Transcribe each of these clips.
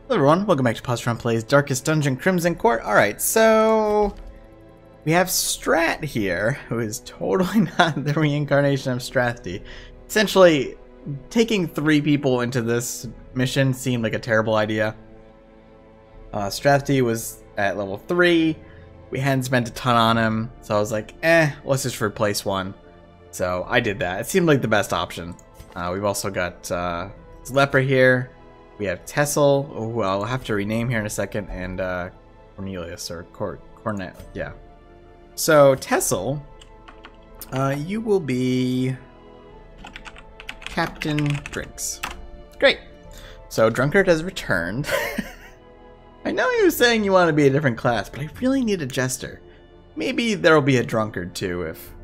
Hello everyone, welcome back to Positron Plays Darkest Dungeon Crimson Court. Alright, so we have Strat here, who is totally not the reincarnation of Strathty. Essentially, taking 3 people into this mission seemed like a terrible idea. Strathty was at level 3, we hadn't spent a ton on him, so I was like, let's just replace one. So I did that. It seemed like the best option. We've also got Leper here. We have Tessel, who I'll have to rename here in a second, and Cornelius, or Cornet, yeah. So, Tessel, you will be Captain Drinks. Great. So, Drunkard has returned. I know you were saying you want to be a different class, but I really need a Jester. Maybe there will be a Drunkard, too, if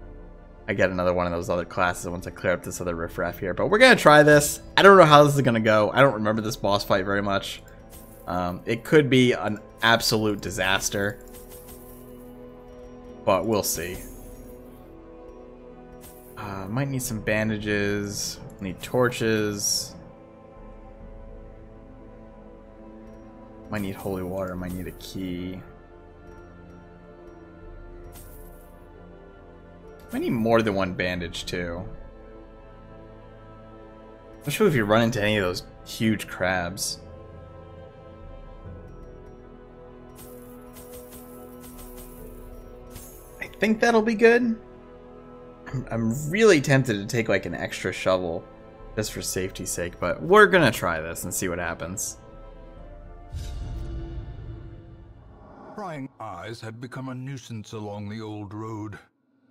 I get another one of those other classes once I clear up this other riffraff here. But we're going to try this. I don't know how this is going to go. I don't remember this boss fight very much. It could be an absolute disaster. But we'll see. Might need some bandages. Need torches. Might need holy water. Might need a key. I need more than one bandage, too. Especially if you run into any of those huge crabs. I think that'll be good. I'm really tempted to take like an extra shovel just for safety's sake, but we're gonna try this and see what happens. Prying eyes had become a nuisance along the old road,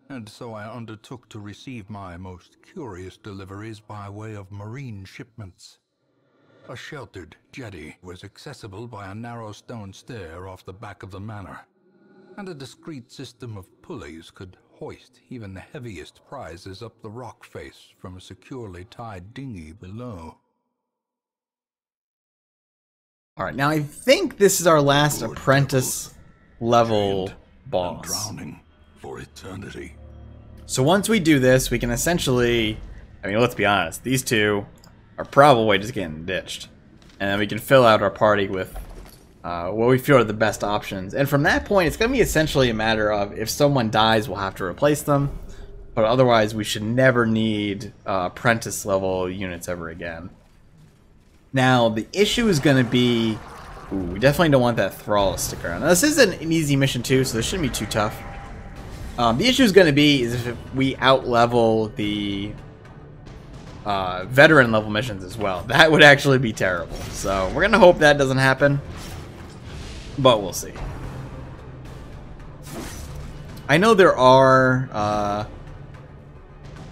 and so I undertook to receive my most curious deliveries by way of marine shipments. A sheltered jetty was accessible by a narrow stone stair off the back of the manor, and a discreet system of pulleys could hoist even the heaviest prizes up the rock face from a securely tied dinghy below. Alright, now I think this is our last apprentice level boss. Drowning for eternity. So once we do this, we can essentially, I mean, let's be honest, these two are probably just getting ditched. And then we can fill out our party with what we feel are the best options. And from that point, it's going to be essentially a matter of if someone dies, we'll have to replace them. But otherwise, we should never need apprentice level units ever again. Now, the issue is going to be, we definitely don't want that thrall to stick around. Now, this is an easy mission too, so this shouldn't be too tough. The issue is going to be is if we out-level the veteran level missions as well. That would actually be terrible. So we're going to hope that doesn't happen, but we'll see. I know there are,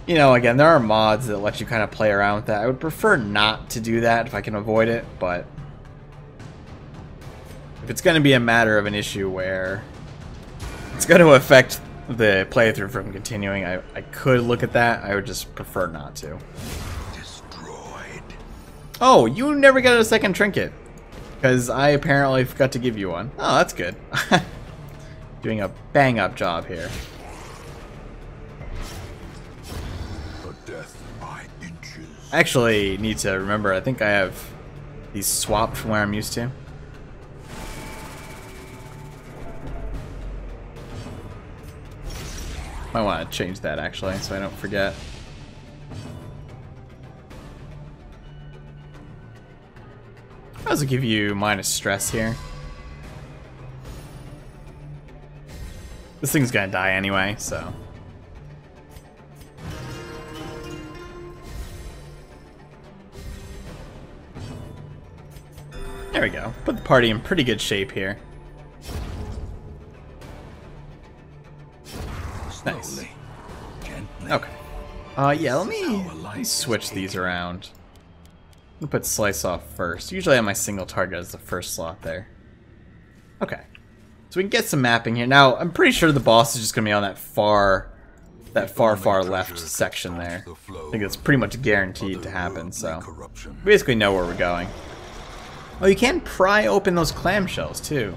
you know, again, there are mods that let you kind of play around with that. I would prefer not to do that if I can avoid it, but if it's going to be a matter of an issue where it's going to affect the playthrough from continuing, I could look at that. I would just prefer not to. Destroyed. Oh, you never got a second trinket, because I apparently forgot to give you one. Oh, that's good. Doing a bang-up job here. A death by inches. I actually need to remember, I think I have these swapped from where I'm used to. Might want to change that actually, so I don't forget. I'll also give you minus stress here. This thing's gonna die anyway, so. There we go. Put the party in pretty good shape here. Nice. Okay. Yeah, let me switch these around. I'm gonna put Slice Off first. Usually I have my single target as the first slot there. Okay. So we can get some mapping here. Now, I'm pretty sure the boss is just gonna be on that far left section there. I think it's pretty much guaranteed to happen, so we basically know where we're going. Oh, you can pry open those clamshells too.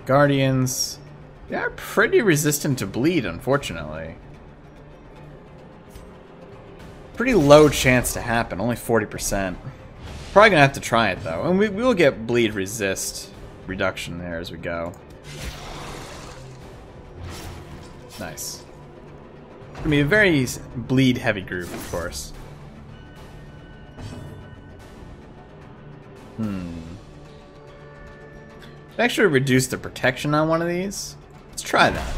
Guardians. They are pretty resistant to bleed, unfortunately. Pretty low chance to happen, only 40%. Probably gonna have to try it though, and we will get bleed resist reduction there as we go. Nice. Gonna be a very bleed heavy group, of course. Actually reduce the protection on one of these. Let's try that.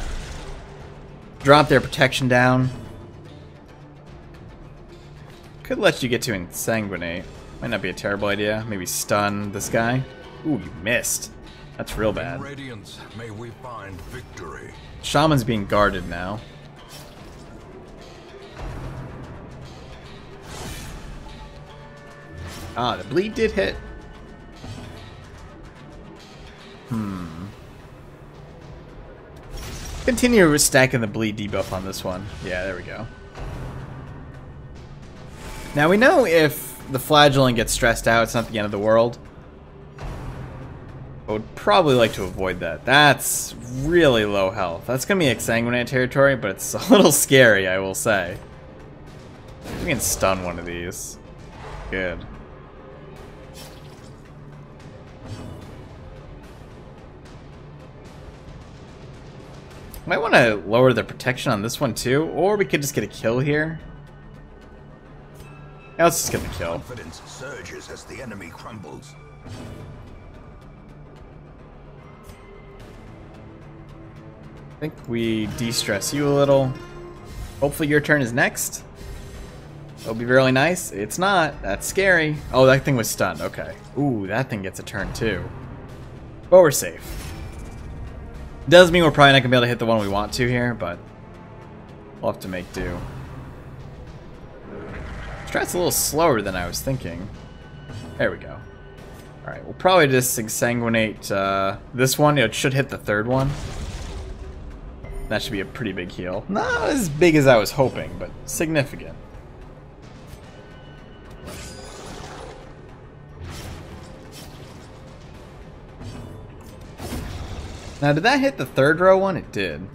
Drop their protection down. Could let you get to Insanguinate. Might not be a terrible idea. Maybe stun this guy. Ooh, you missed. That's real bad. In Radiance, may we find victory. Shaman's being guarded now. Ah, the bleed did hit. Continue stacking the bleed debuff on this one. Yeah, there we go. Now we know if the Flagellant gets stressed out, it's not the end of the world. I would probably like to avoid that. That's really low health. That's going to be Exsanguinate territory, but it's a little scary, I will say. We can stun one of these. Good. Might want to lower the protection on this one too, or we could just get a kill here. Yeah, let's just get the kill. Confidence surges as the enemy crumbles. I think we de-stress you a little. Hopefully your turn is next. It'll be really nice. It's not. That's scary. Oh, that thing was stunned. Okay. Ooh, that thing gets a turn too. But we're safe. Does mean we're probably not going to be able to hit the one we want to here, but we'll have to make do. Strat's a little slower than I was thinking. There we go. Alright, we'll probably just Exsanguinate this one. It should hit the third one. That should be a pretty big heal. Not as big as I was hoping, but significant. Now, did that hit the third row one? It did.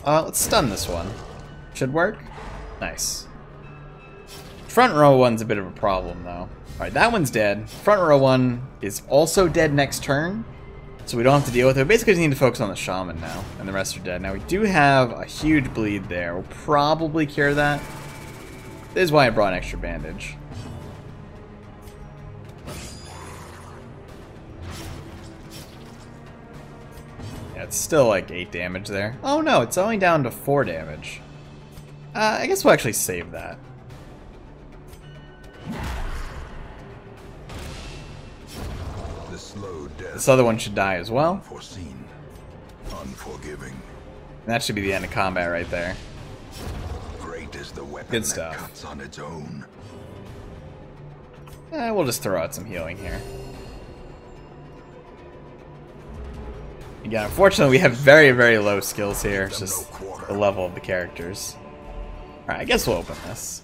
Let's stun this one. Should work. Nice. Front row one's a bit of a problem, though. Alright, that one's dead. Front row one is also dead next turn, so we don't have to deal with it. We basically just need to focus on the Shaman now, and the rest are dead. Now, we do have a huge bleed there. We'll probably cure that. This is why I brought an extra bandage. Yeah, it's still like 8 damage there. Oh no, it's only down to 4 damage. I guess we'll actually save that. This other one should die as well. Unforeseen, unforgiving. And that should be the end of combat right there. Great is the weapon Good that stuff. cuts on its own. We'll just throw out some healing here. Again, unfortunately, we have very, very low skills here. It's just the level of the characters. Alright, I guess we'll open this.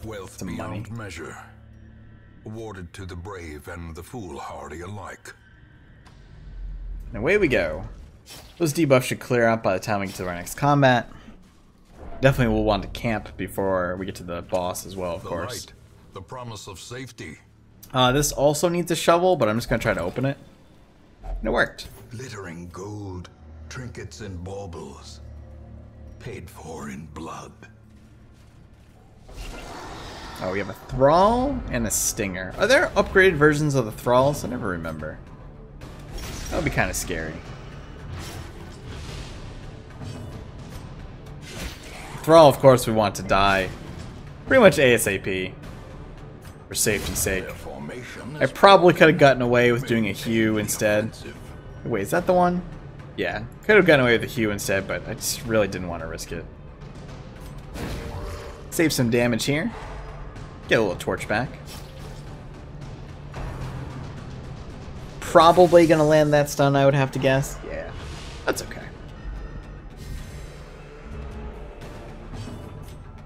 Wealth Some beyond money. measure. Awarded to the brave and the foolhardy alike. And away we go. Those debuffs should clear up by the time we get to our next combat. Definitely we'll want to camp before we get to the boss as well, of course. Light, the promise of safety. This also needs a shovel, but I'm just going to try to open it. And it worked. Glittering gold, trinkets and baubles. Paid for in blood. Oh, we have a Thrall and a Stinger. Are there upgraded versions of the Thralls? I never remember. That would be kind of scary. Thrall, of course, we want to die pretty much ASAP for safety's sake. Their formation I is probably could have gotten away with doing a Hue instead. offensive. Wait, is that the one? Yeah, could have gotten away with a Hue instead, but I just really didn't want to risk it. Save some damage here. Get a little torch back. Probably gonna land that stun, I would have to guess. Yeah, that's okay.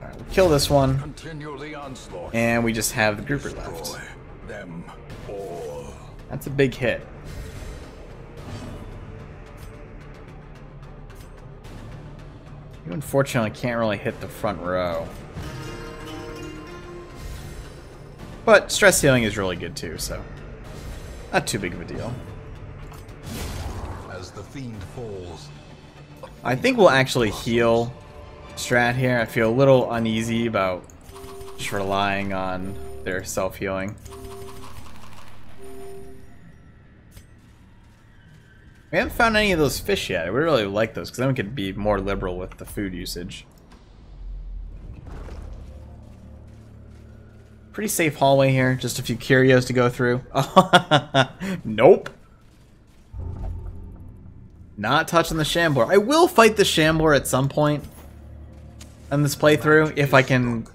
Alright, we'll kill this one, Continue the onslaught. and we just have the grouper Destroy left. them all. That's a big hit. You unfortunately can't really hit the front row. But stress healing is really good too, so not too big of a deal. As the fiend falls, I think we'll actually heal Strat here. I feel a little uneasy about just relying on their self-healing. We haven't found any of those fish yet. I would really like those, because then we could be more liberal with the food usage. Pretty safe hallway here. Just a few curios to go through. Nope. Not touching the Shambler. I will fight the Shambler at some point in this playthrough, if I can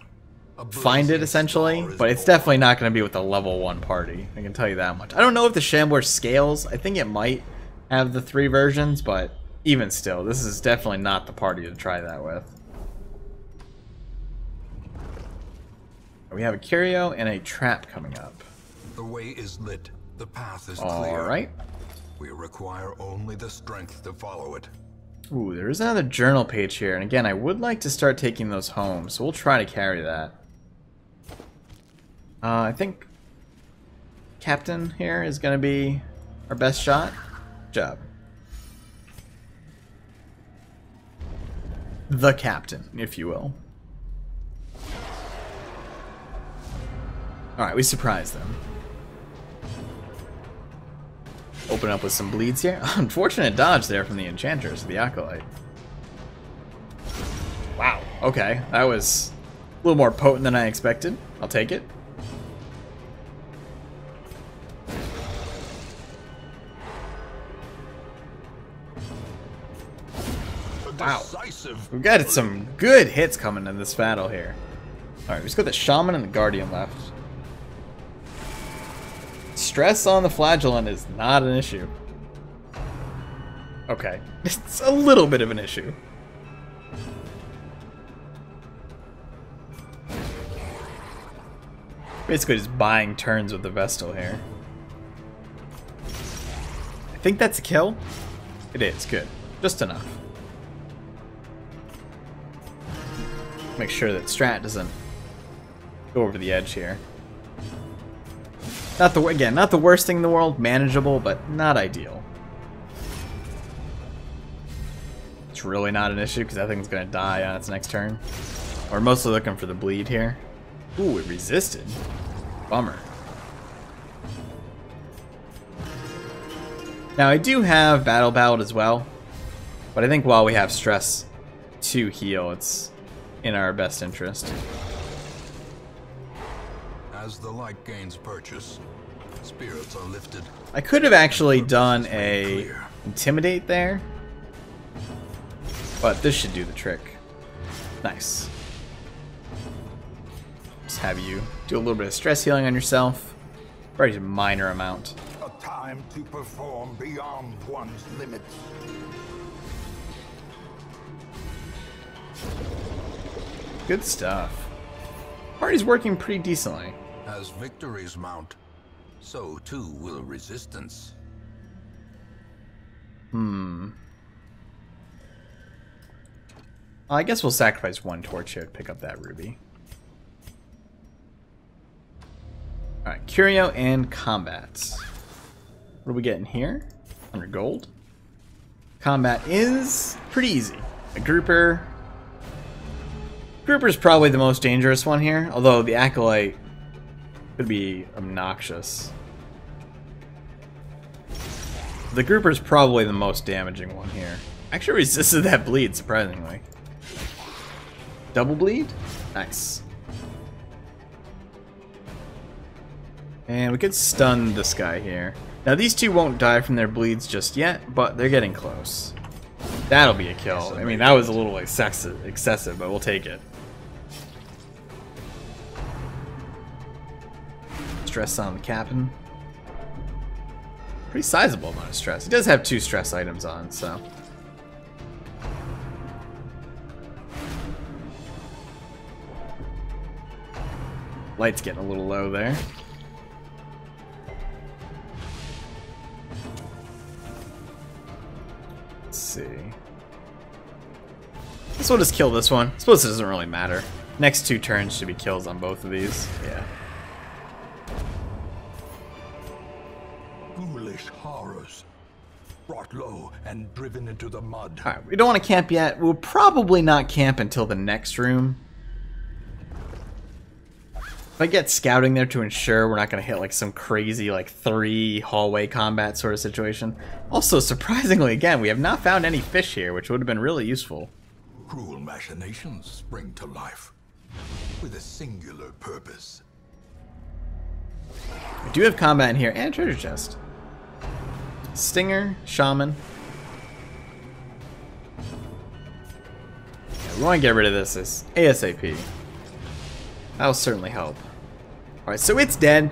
find it, essentially. But it's definitely not going to be with a level 1 party. I can tell you that much. I don't know if the Shambler scales. I think it might have the 3 versions, but even still, this is definitely not the party to try that with. We have a curio and a trap coming up. the way is lit. The path is clear. Alright. We require only the strength to follow it. Ooh, there is another journal page here, and again, I would like to start taking those home, so we'll try to carry that. I think Captain here is going to be our best shot. Good job. The Captain, if you will. Alright, we surprised them. Open up with some bleeds here. Unfortunate dodge there from the Enchantress, the Acolyte. Wow, okay. That was a little more potent than I expected. I'll take it. Wow. We've got some good hits coming in this battle here. Alright, we just got the Shaman and the Guardian left. Stress on the Flagellant is not an issue. Okay. It's a little bit of an issue. Basically just buying turns with the Vestal here. I think that's a kill. It is, good. Just enough. Make sure that Strat doesn't go over the edge here. Not the worst thing in the world, manageable, but not ideal. It's really not an issue because that thing's gonna die on its next turn. We're mostly looking for the bleed here. Ooh, it resisted. Bummer. Now I do have Battle Ballad as well, but I think while we have Stress to heal, it's in our best interest. As the light gains purchase, spirits are lifted. I could have actually done a Intimidate there, but this should do the trick. Nice. Just have you do a little bit of stress healing on yourself. Very minor amount. A time to perform beyond one's limits. Good stuff. Party's working pretty decently. As victories mount, so too will resistance. I guess we'll sacrifice one torch here to pick up that ruby. Alright, Curio and Combat. What are we getting here? 100 gold. Combat is pretty easy. A grouper. Grouper's probably the most dangerous one here, although the Acolyte could be obnoxious. The Grouper's probably the most damaging one here. Actually resisted that bleed, surprisingly. Double bleed? Nice. And we could stun this guy here. Now these two won't die from their bleeds just yet, but they're getting close. That'll be a kill. I mean, that was a little excessive, but we'll take it. Stress on the Captain. Pretty sizable amount of stress. He does have 2 stress items on, so. Light's getting a little low there. Let's see. guess we'll just kill this one. I suppose it doesn't really matter. Next 2 turns should be kills on both of these. Yeah. Foolish horrors. Brought low and driven into the mud. Alright, we don't want to camp yet. We'll probably not camp until the next room. If I get scouting there to ensure we're not going to hit like some crazy like 3 hallway combat sort of situation. Also, surprisingly, again, we have not found any fish here, which would have been really useful. Cruel machinations spring to life with a singular purpose. We do have combat in here and a treasure chest. Stinger, shaman. Yeah, we want to get rid of this as ASAP. That'll certainly help. Alright, so it's dead.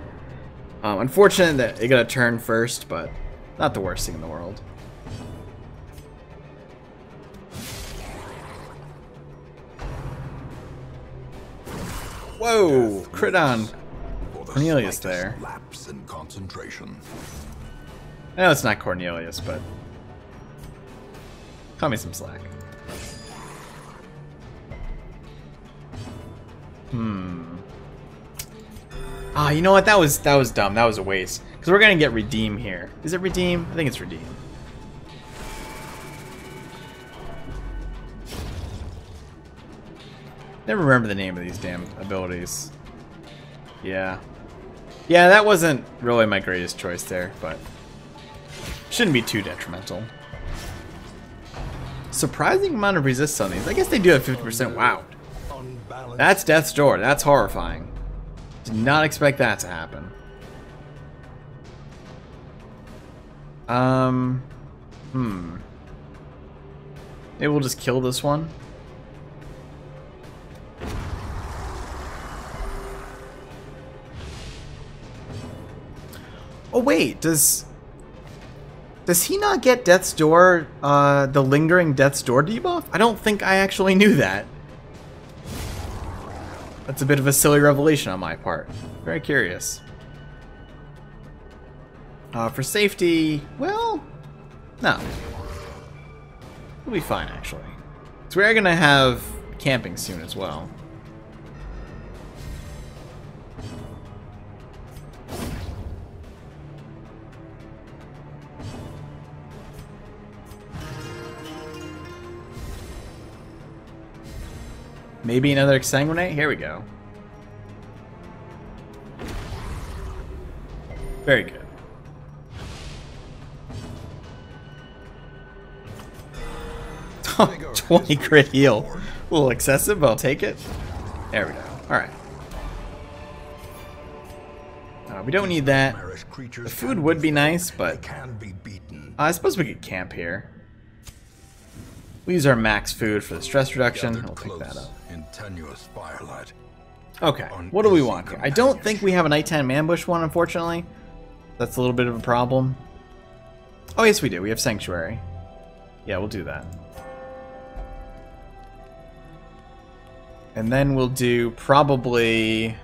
Unfortunate that it got a turn first, but not the worst thing in the world. Whoa! Crit on Cornelius there. Lapse in concentration. I know it's not Cornelius, but cut me some slack. Ah, you know what? That was dumb. That was a waste. Because we're gonna get redeem here. Is it redeem? I think it's redeem. Never remember the name of these damn abilities. Yeah. Yeah, that wasn't really my greatest choice there, but shouldn't be too detrimental. Surprising amount of resist on these. I guess they do have 50%. Wow. That's death's door. That's horrifying. Did not expect that to happen. Maybe we'll just kill this one. Oh wait, does he not get Death's Door, the lingering Death's Door debuff? I don't think I actually knew that. That's a bit of a silly revelation on my part. Very curious. For safety, well, no. We'll be fine, actually. So we are going to have camping soon as well. Maybe another exsanguinate? Here we go. Very good. Oh, 20 crit heal. A little excessive, but I'll take it. There we go. Alright. We don't need that. The food would be nice, but I suppose we could camp here. We use our max food for the stress reduction. We'll pick that up. Okay, what do we want here? I don't think we have a nighttime ambush one, unfortunately. That's a little bit of a problem. Oh, yes, we do. We have Sanctuary. Yeah, we'll do that. And then we'll do probably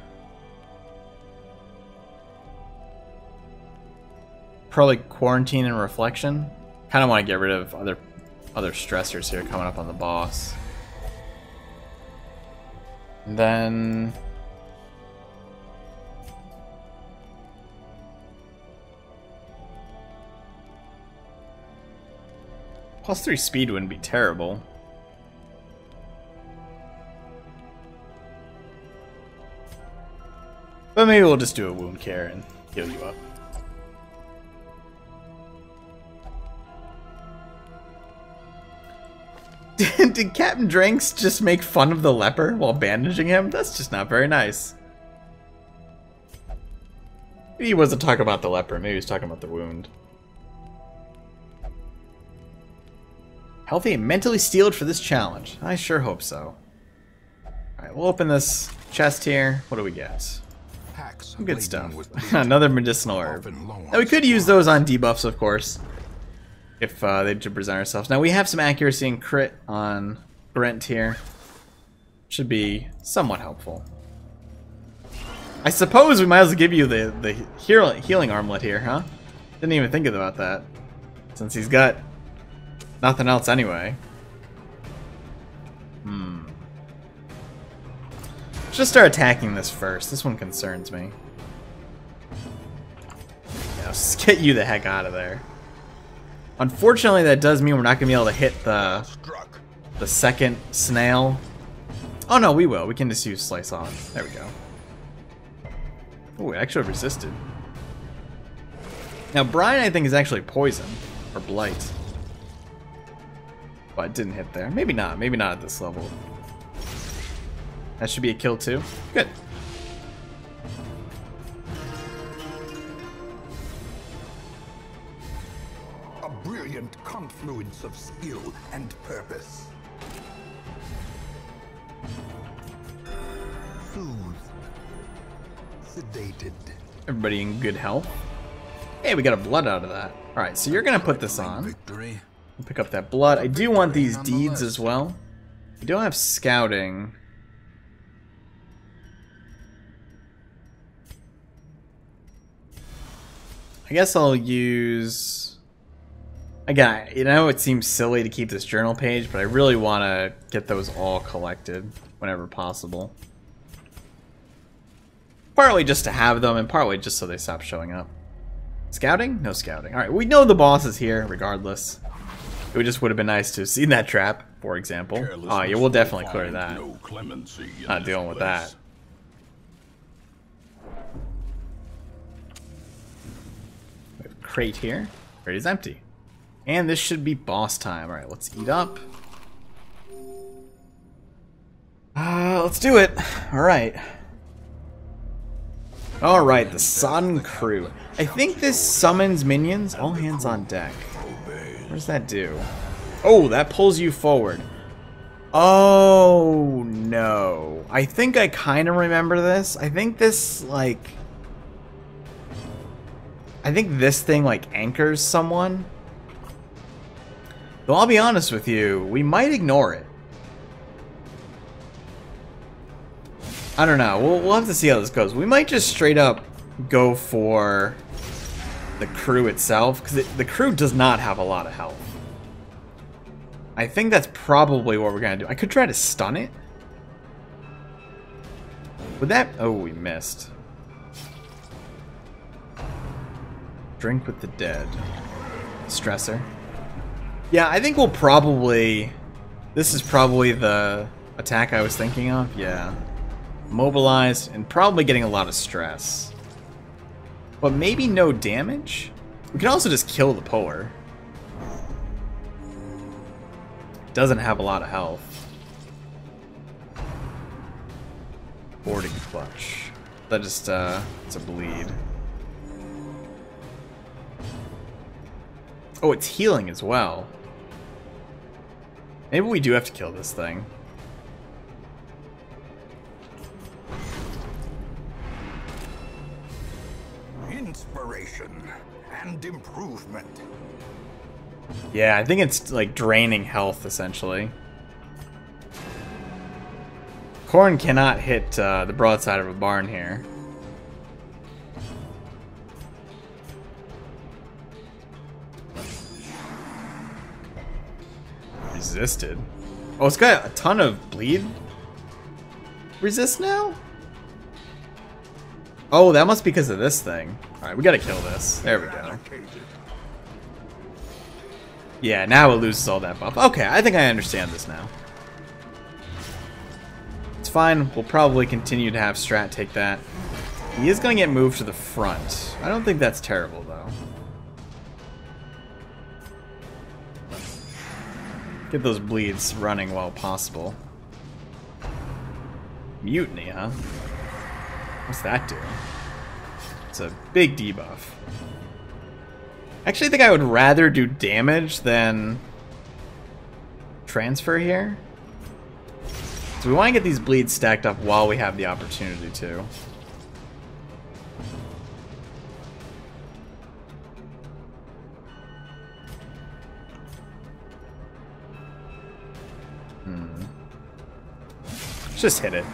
Quarantine and Reflection. Kind of want to get rid of other stressors here coming up on the boss. And then +3 speed wouldn't be terrible. But maybe we'll just do a wound care and heal you up. Did Captain Drinks just make fun of the leper while bandaging him? That's just not very nice. Maybe he wasn't talking about the leper, maybe he was talking about the wound. Healthy and mentally steeled for this challenge. I sure hope so. Alright, we'll open this chest here. What do we get? Some good stuff. Another medicinal herb. Now we could use those on debuffs, of course. If they did present ourselves. Now we have some accuracy and crit on Brent here. Should be somewhat helpful. I suppose we might as well give you the healing armlet here, huh? Didn't even think about that. Since he's got nothing else anyway. Let's just start attacking this first. This one concerns me. Yeah, let's just get you the heck out of there. Unfortunately, that does mean we're not going to be able to hit the second snail. Oh no, we will. We can just use Slice On. There we go. Oh, it actually resisted. Now, Brian, I think, is actually poison. Or blight. But it didn't hit there. Maybe not. Maybe not at this level. That should be a kill too. Good. A brilliant confluence of skill and purpose. Soothed. Sedated. Everybody in good health. Hey, we got a blood out of that. Alright, so you're going to put this on. Victory. Pick up that blood. I do want these deeds as well. We don't have scouting. I guess I'll use... Again, you know, it seems silly to keep this journal page, but I really want to get those all collected whenever possible. Partly just to have them, and partly just so they stop showing up. Scouting? No scouting. Alright, we know the boss is here, regardless. It just would have been nice to have seen that trap, for example. Oh, yeah, we'll definitely clear that. Not dealing with that. We have a crate here. Crate is empty. And this should be boss time. Alright, let's eat up. Let's do it. Alright. Alright, the Sodden crew. I think this summons minions. All hands on deck. What does that do? Oh, that pulls you forward. Oh, no. I think I kind of remember this. I think this, like... I think this thing, like, anchors someone. Though I'll be honest with you, we might ignore it. I don't know. We'll have to see how this goes. We might just straight up go for the crew itself, because the crew does not have a lot of health. I think that's probably what we're going to do. I could try to stun it. Would that... Oh, we missed. Drink with the dead. Stressor. Yeah, I think we'll probably... This is probably the attack I was thinking of. Yeah. Mobilized and probably getting a lot of stress. But maybe no damage? We can also just kill the puller. Doesn't have a lot of health. Boarding clutch. That just, it's a bleed. Oh, it's healing as well. Maybe we do have to kill this thing. Inspiration and improvement. Yeah, I think it's like draining health essentially. Corn cannot hit the broadside of a barn here. Resisted. Oh, it's got a ton of bleed. Resist now? Oh, that must be because of this thing. Alright, we gotta kill this. There we go. Yeah, now it loses all that buff. Okay, I think I understand this now. It's fine. We'll probably continue to have Strat take that. He is going to get moved to the front. I don't think that's terrible, though. Get those bleeds running while possible. Mutiny, huh? What's that do? It's a big debuff. Actually, I think I would rather do damage than transfer here. So we want to get these bleeds stacked up while we have the opportunity to. Let's just hit it.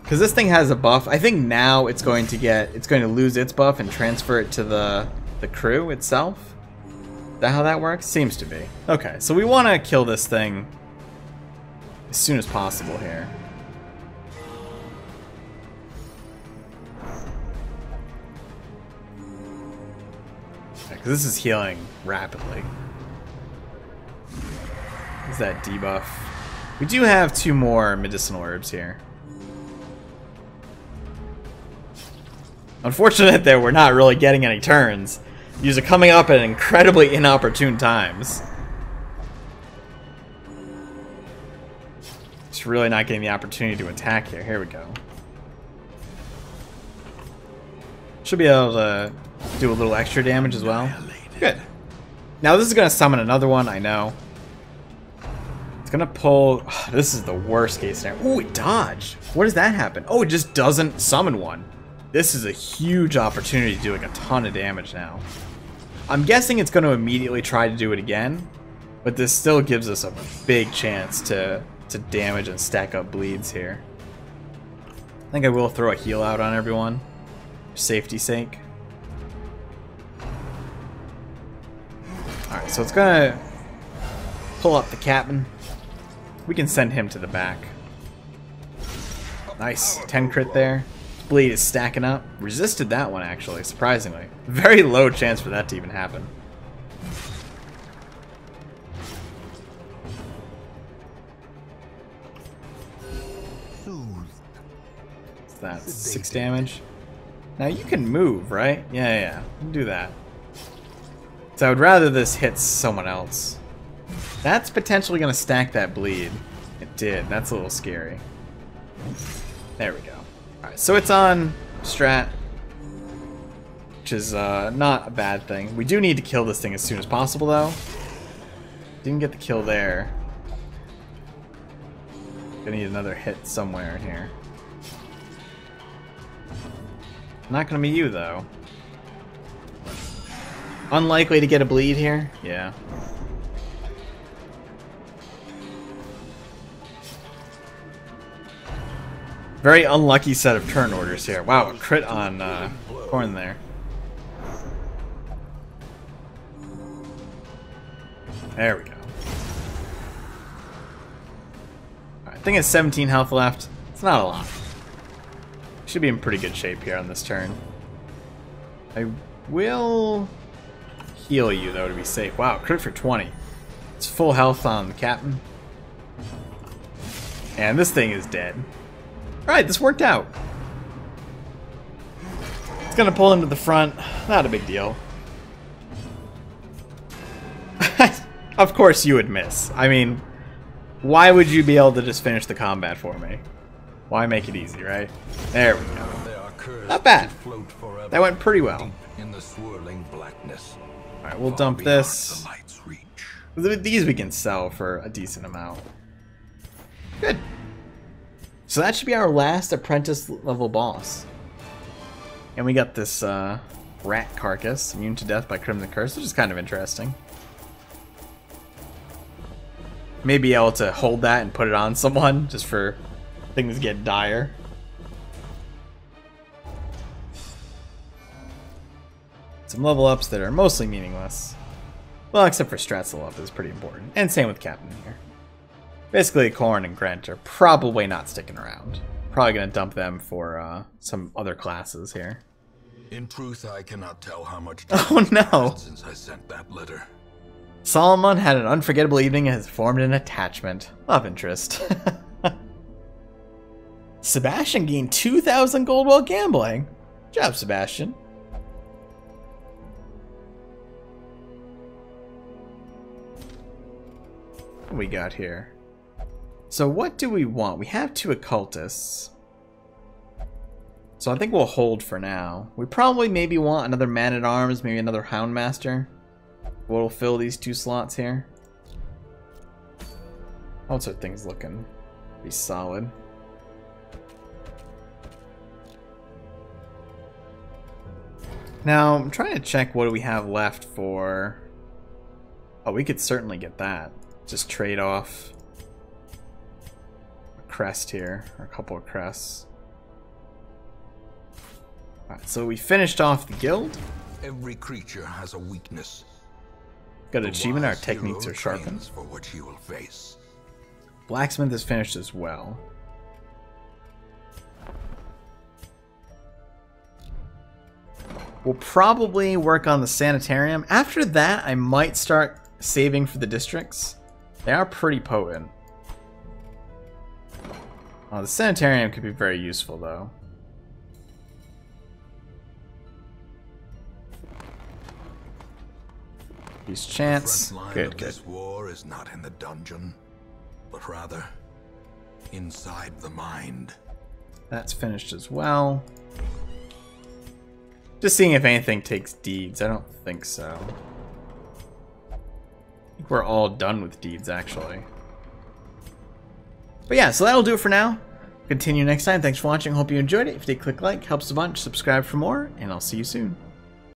Because this thing has a buff. I think now it's going to lose its buff and transfer it to the crew itself. Is that how that works? Seems to be. Okay, so we want to kill this thing as soon as possible here. because this is healing rapidly. Is that debuff? We do have 2 more medicinal herbs here. Unfortunate that we're not really getting any turns. These are coming up at incredibly inopportune times. Just really not getting the opportunity to attack here. Here we go. Should be able to do a little extra damage as well. Good. Now this is going to summon another one, I know. It's going to pull... Oh, this is the worst case scenario. Oh, it dodged. What does that happen? Oh, it just doesn't summon one. This is a huge opportunity to do like a ton of damage now. I'm guessing it's going to immediately try to do it again, but this still gives us a big chance to damage and stack up bleeds here. I think I will throw a heal out on everyone, for safety's sake. Alright, so it's going to pull up the captain. We can send him to the back. Nice, 10 crit there. Bleed is stacking up. Resisted that one, actually, surprisingly. Very low chance for that to even happen. What's that? 6 damage? Now you can move, right? Yeah. You can do that. So I would rather this hits someone else. That's potentially going to stack that bleed. It did. That's a little scary. There we go. Alright, so it's on strat, which is not a bad thing. We do need to kill this thing as soon as possible, though. Didn't get the kill there. Gonna need another hit somewhere in here. Not gonna be you, though. Unlikely to get a bleed here? Yeah. Very unlucky set of turn orders here. Wow, a crit on Corn there. There we go. Alright, I think it's 17 health left. It's not a lot. Should be in pretty good shape here on this turn. I will heal you, though, to be safe. Wow, crit for 20. It's full health on the captain. And this thing is dead. Alright, this worked out. It's gonna pull him to the front. Not a big deal. Of course you would miss. I mean, why would you be able to just finish the combat for me? Why make it easy, right? There we go. Not bad. That went pretty well. Alright, we'll dump this. These we can sell for a decent amount. Good. So that should be our last apprentice level boss. And we got this rat carcass, immune to death by Crimson Curse, which is kind of interesting. Maybe able to hold that and put it on someone just for things get dire. Some level ups that are mostly meaningless. Well, except for Strat's level up is pretty important. And same with Captain here. Basically, Corn and Grant are probably not sticking around. Probably going to dump them for some other classes here. In truth, I cannot tell how much oh no! Since I sent that letter. Solomon had an unforgettable evening and has formed an attachment. Love interest. Sebastian gained 2,000 gold while gambling. Good job, Sebastian. What do we got here? So what do we want? We have 2 occultists. So I think we'll hold for now. We probably maybe want another man-at-arms, maybe another Houndmaster. What'll fill these 2 slots here. Also, things looking pretty solid. Now, I'm trying to check what do we have left for... Oh, we could certainly get that. Just trade off a crest here, or a couple of crests. Alright, so we finished off the guild. Every creature has a weakness. Got an achievement, our techniques are sharpened. For what you will face. Blacksmith is finished as well. We'll probably work on the sanitarium. After that, I might start saving for the districts. They are pretty potent. Oh, the sanitarium could be very useful, though. Use chance. The front line Good, of good. this war is not in the dungeon, but rather inside the mind. That's finished as well. Just seeing if anything takes deeds. I don't think so. I think we're all done with deeds, actually. But yeah, so that'll do it for now. Continue next time. Thanks for watching. Hope you enjoyed it. If you did, click like. Helps a bunch. Subscribe for more. And I'll see you soon.